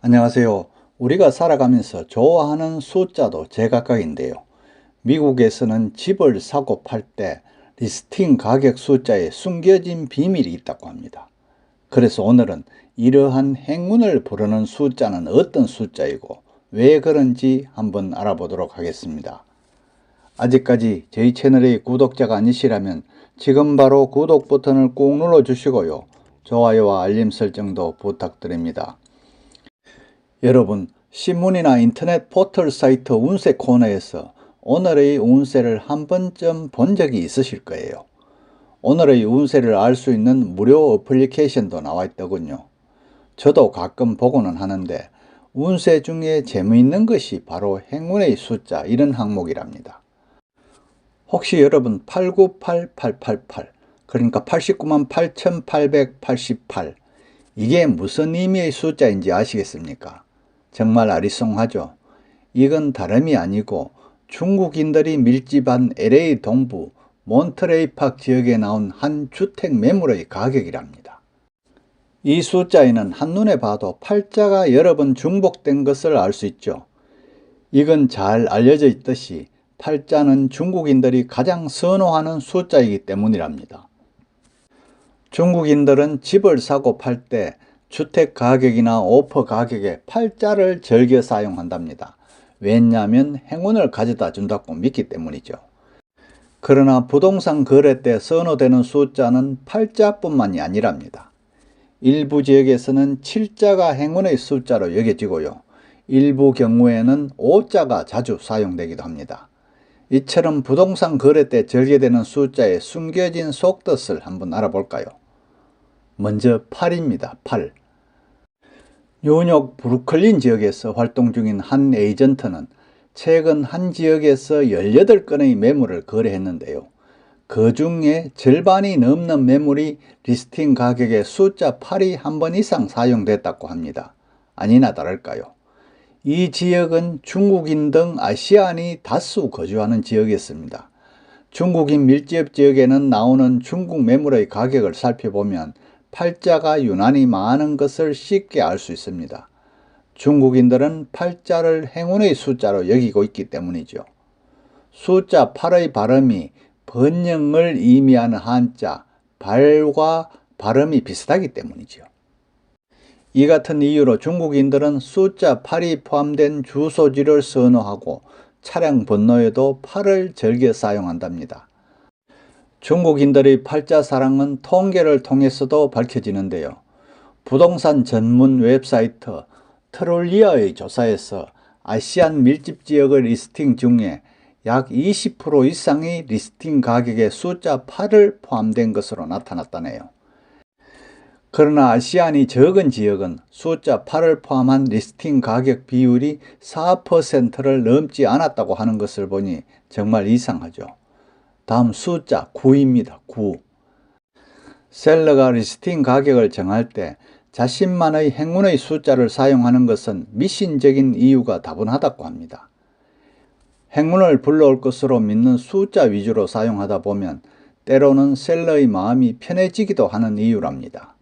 안녕하세요. 우리가 살아가면서 좋아하는 숫자도 제각각인데요. 미국에서는 집을 사고 팔 때 리스팅 가격 숫자에 숨겨진 비밀이 있다고 합니다. 그래서 오늘은 이러한 행운을 부르는 숫자는 어떤 숫자이고 왜 그런지 한번 알아보도록 하겠습니다. 아직까지 저희 채널의 구독자가 아니시라면 지금 바로 구독 버튼을 꾹 눌러 주시고요. 좋아요와 알림 설정도 부탁드립니다. 여러분, 신문이나 인터넷 포털 사이트 운세 코너에서 오늘의 운세를 한 번쯤 본 적이 있으실 거예요. 오늘의 운세를 알 수 있는 무료 어플리케이션도 나와 있더군요. 저도 가끔 보고는 하는데 운세 중에 재미있는 것이 바로 행운의 숫자 이런 항목이랍니다. 혹시 여러분 898888 그러니까 89만 8888 이게 무슨 의미의 숫자인지 아시겠습니까? 정말 아리송하죠. 이건 다름이 아니고 중국인들이 밀집한 LA 동부 몬트레이팍 지역에 나온 한 주택 매물의 가격이랍니다. 이 숫자에는 한눈에 봐도 팔자가 여러 번 중복된 것을 알 수 있죠. 이건 잘 알려져 있듯이 팔자는 중국인들이 가장 선호하는 숫자이기 때문이랍니다. 중국인들은 집을 사고 팔 때 주택 가격이나 오퍼 가격에 팔자를 즐겨 사용한답니다. 왜냐하면 행운을 가져다 준다고 믿기 때문이죠. 그러나 부동산 거래 때 선호되는 숫자는 팔자뿐만이 아니랍니다. 일부 지역에서는 7자가 행운의 숫자로 여겨지고요. 일부 경우에는 5자가 자주 사용되기도 합니다. 이처럼 부동산 거래 때 절개되는 숫자의 숨겨진 속뜻을 한번 알아볼까요? 먼저 8입니다. 8. 뉴욕 브루클린 지역에서 활동 중인 한 에이전트는 최근 한 지역에서 18건의 매물을 거래했는데요. 그 중에 절반이 넘는 매물이 리스팅 가격의 숫자 8이 한 번 이상 사용됐다고 합니다. 아니나 다를까요? 이 지역은 중국인 등 아시안이 다수 거주하는 지역이었습니다. 중국인 밀집 지역에는 나오는 중국 매물의 가격을 살펴보면 팔자가 유난히 많은 것을 쉽게 알 수 있습니다. 중국인들은 팔자를 행운의 숫자로 여기고 있기 때문이죠. 숫자 8의 발음이 번영을 의미하는 한자 발과 발음이 비슷하기 때문이죠. 이 같은 이유로 중국인들은 숫자 8이 포함된 주소지를 선호하고 차량 번호에도 8을 즐겨 사용한답니다. 중국인들의 팔자 사랑은 통계를 통해서도 밝혀지는데요. 부동산 전문 웹사이트 트롤리아의 조사에서 아시안 밀집 지역의 리스팅 중에 약 20% 이상이 리스팅 가격에 숫자 8을 포함된 것으로 나타났다네요. 그러나 아시안이 적은 지역은 숫자 8을 포함한 리스팅 가격 비율이 4%를 넘지 않았다고 하는 것을 보니 정말 이상하죠. 다음 숫자 9입니다. 9. 셀러가 리스팅 가격을 정할 때 자신만의 행운의 숫자를 사용하는 것은 미신적인 이유가 다분하다고 합니다. 행운을 불러올 것으로 믿는 숫자 위주로 사용하다 보면 때로는 셀러의 마음이 편해지기도 하는 이유랍니다.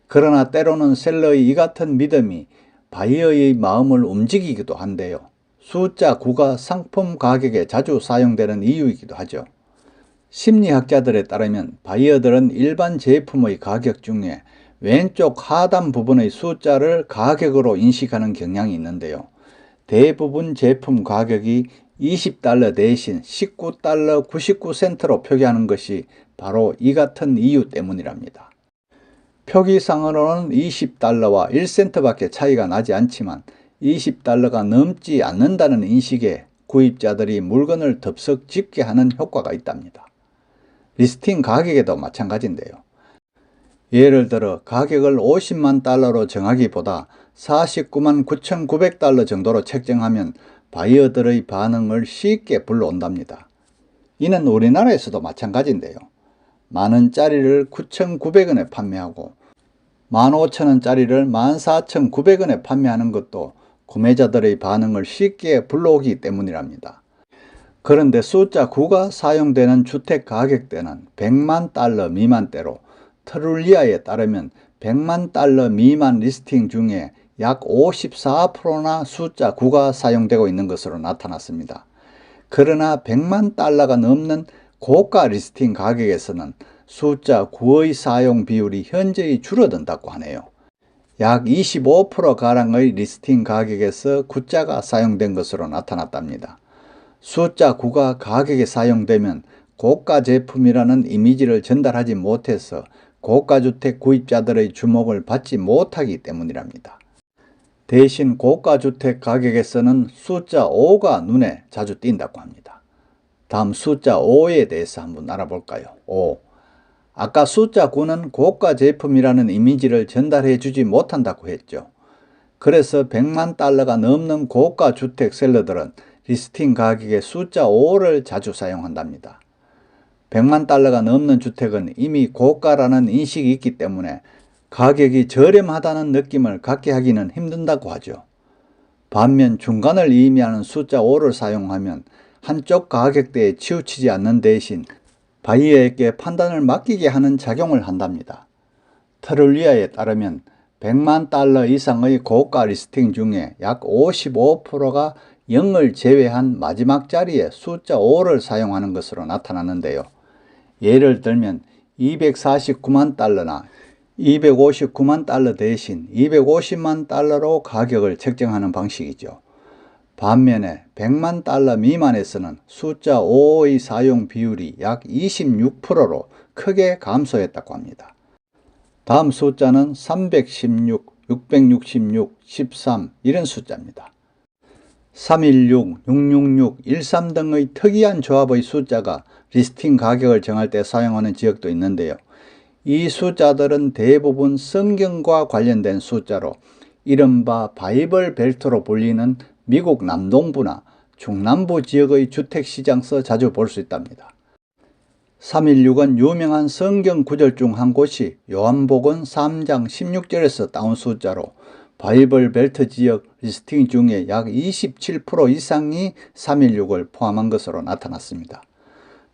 그러나 때로는 셀러의 이 같은 믿음이 바이어의 마음을 움직이기도 한데요. 숫자 9가 상품 가격에 자주 사용되는 이유이기도 하죠. 심리학자들에 따르면 바이어들은 일반 제품의 가격 중에 왼쪽 하단 부분의 숫자를 가격으로 인식하는 경향이 있는데요. 대부분 제품 가격이 $20 대신 $19 99센트로 표기하는 것이 바로 이 같은 이유 때문이랍니다. 표기상으로는 $20와 1센트밖에 차이가 나지 않지만 $20가 넘지 않는다는 인식에 구입자들이 물건을 덥석 집게 하는 효과가 있답니다. 리스팅 가격에도 마찬가지인데요. 예를 들어 가격을 $50만 달러로 정하기보다 $49만 9,900 정도로 책정하면 바이어들의 반응을 쉽게 불러온답니다. 이는 우리나라에서도 마찬가지인데요. 만원짜리를 9,900원에 판매하고 15,000원짜리를 14,900원에 판매하는 것도 구매자들의 반응을 쉽게 불러오기 때문이랍니다. 그런데 숫자 9가 사용되는 주택 가격대는 100만 달러 미만대로 트룰리아에 따르면 100만 달러 미만 리스팅 중에 약 54%나 숫자 9가 사용되고 있는 것으로 나타났습니다. 그러나 100만 달러가 넘는 고가 리스팅 가격에서는 숫자 9의 사용 비율이 현저히 줄어든다고 하네요. 약 25%가량의 리스팅 가격에서 9자가 사용된 것으로 나타났답니다. 숫자 9가 가격에 사용되면 고가 제품이라는 이미지를 전달하지 못해서 고가주택 구입자들의 주목을 받지 못하기 때문이랍니다. 대신 고가주택 가격에서는 숫자 5가 눈에 자주 띈다고 합니다. 다음 숫자 5에 대해서 한번 알아볼까요? 5. 아까 숫자 9는 고가 제품이라는 이미지를 전달해 주지 못한다고 했죠. 그래서 100만 달러가 넘는 고가 주택 셀러들은 리스팅 가격에 숫자 5를 자주 사용한답니다. 100만 달러가 넘는 주택은 이미 고가라는 인식이 있기 때문에 가격이 저렴하다는 느낌을 갖게 하기는 힘든다고 하죠. 반면 중간을 의미하는 숫자 5를 사용하면 한쪽 가격대에 치우치지 않는 대신 바이어에게 판단을 맡기게 하는 작용을 한답니다. 트룰리아에 따르면 100만 달러 이상의 고가 리스팅 중에 약 55%가 0을 제외한 마지막 자리에 숫자 5를 사용하는 것으로 나타났는데요. 예를 들면 249만 달러나 259만 달러 대신 250만 달러로 가격을 책정하는 방식이죠. 반면에 100만 달러 미만에서는 숫자 5의 사용 비율이 약 26%로 크게 감소했다고 합니다. 다음 숫자는 316, 666, 13 이런 숫자입니다. 316, 666, 13 등의 특이한 조합의 숫자가 리스팅 가격을 정할 때 사용하는 지역도 있는데요. 이 숫자들은 대부분 성경과 관련된 숫자로 이른바 바이블 벨트로 불리는 미국 남동부나 중남부 지역의 주택시장에서 자주 볼 수 있답니다. 316은 유명한 성경 구절 중 한 곳이 요한복음 3장 16절에서 따온 숫자로 바이블 벨트 지역 리스팅 중에 약 27% 이상이 316을 포함한 것으로 나타났습니다.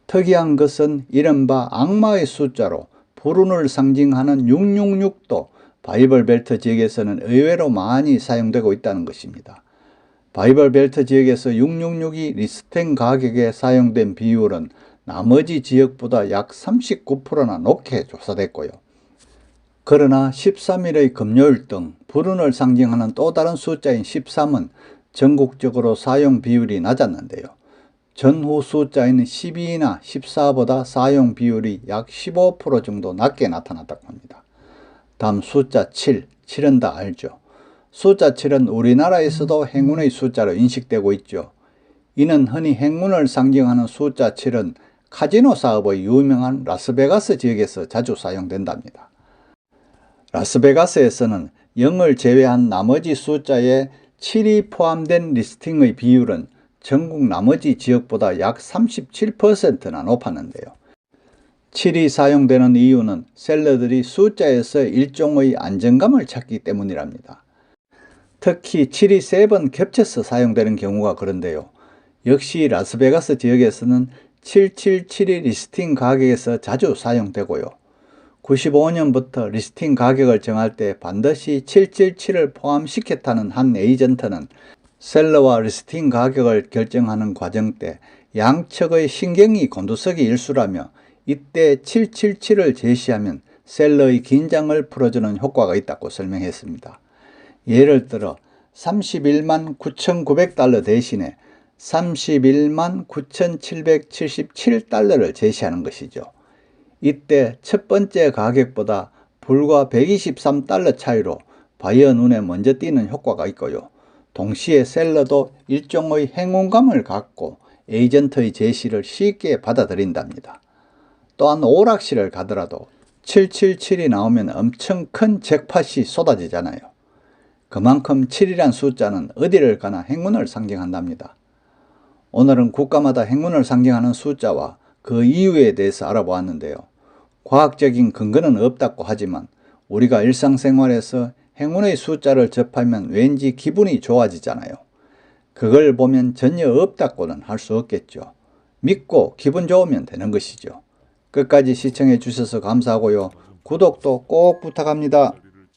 특이한 것은 이른바 악마의 숫자로 불운을 상징하는 666도 바이블 벨트 지역에서는 의외로 많이 사용되고 있다는 것입니다. 바이블 벨트 지역에서 666이 리스팅 가격에 사용된 비율은 나머지 지역보다 약 39%나 높게 조사됐고요. 그러나 13일의 금요일 등 불운을 상징하는 또 다른 숫자인 13은 전국적으로 사용 비율이 낮았는데요. 전후 숫자인 12나 14보다 사용 비율이 약 15% 정도 낮게 나타났다고 합니다. 다음 숫자 7, 7은 다 알죠. 숫자 7은 우리나라에서도 행운의 숫자로 인식되고 있죠. 이는 흔히 행운을 상징하는 숫자 7은 카지노 사업의 유명한 라스베가스 지역에서 자주 사용된답니다. 라스베가스에서는 0을 제외한 나머지 숫자에 7이 포함된 리스팅의 비율은 전국 나머지 지역보다 약 37%나 높았는데요. 7이 사용되는 이유는 셀러들이 숫자에서 일종의 안정감을 찾기 때문이랍니다. 특히 7이 3번 겹쳐서 사용되는 경우가 그런데요. 역시 라스베가스 지역에서는 777이 리스팅 가격에서 자주 사용되고요. 95년부터 리스팅 가격을 정할 때 반드시 777을 포함시켰다는 한 에이전트는 셀러와 리스팅 가격을 결정하는 과정 때 양측의 신경이 곤두서기 일쑤라며 이때 777을 제시하면 셀러의 긴장을 풀어주는 효과가 있다고 설명했습니다. 예를 들어 31만 9,900달러 대신에 31만 9,777달러를 제시하는 것이죠. 이때 첫 번째 가격보다 불과 123달러 차이로 바이어 눈에 먼저 띄는 효과가 있고요. 동시에 셀러도 일종의 행운감을 갖고 에이전트의 제시를 쉽게 받아들인답니다. 또한 오락실을 가더라도 777이 나오면 엄청 큰 잭팟이 쏟아지잖아요. 그만큼 7이란 숫자는 어디를 가나 행운을 상징한답니다. 오늘은 국가마다 행운을 상징하는 숫자와 그 이유에 대해서 알아보았는데요. 과학적인 근거는 없다고 하지만 우리가 일상생활에서 행운의 숫자를 접하면 왠지 기분이 좋아지잖아요. 그걸 보면 전혀 없다고는 할 수 없겠죠. 믿고 기분 좋으면 되는 것이죠. 끝까지 시청해 주셔서 감사하고요. 구독도 꼭 부탁합니다.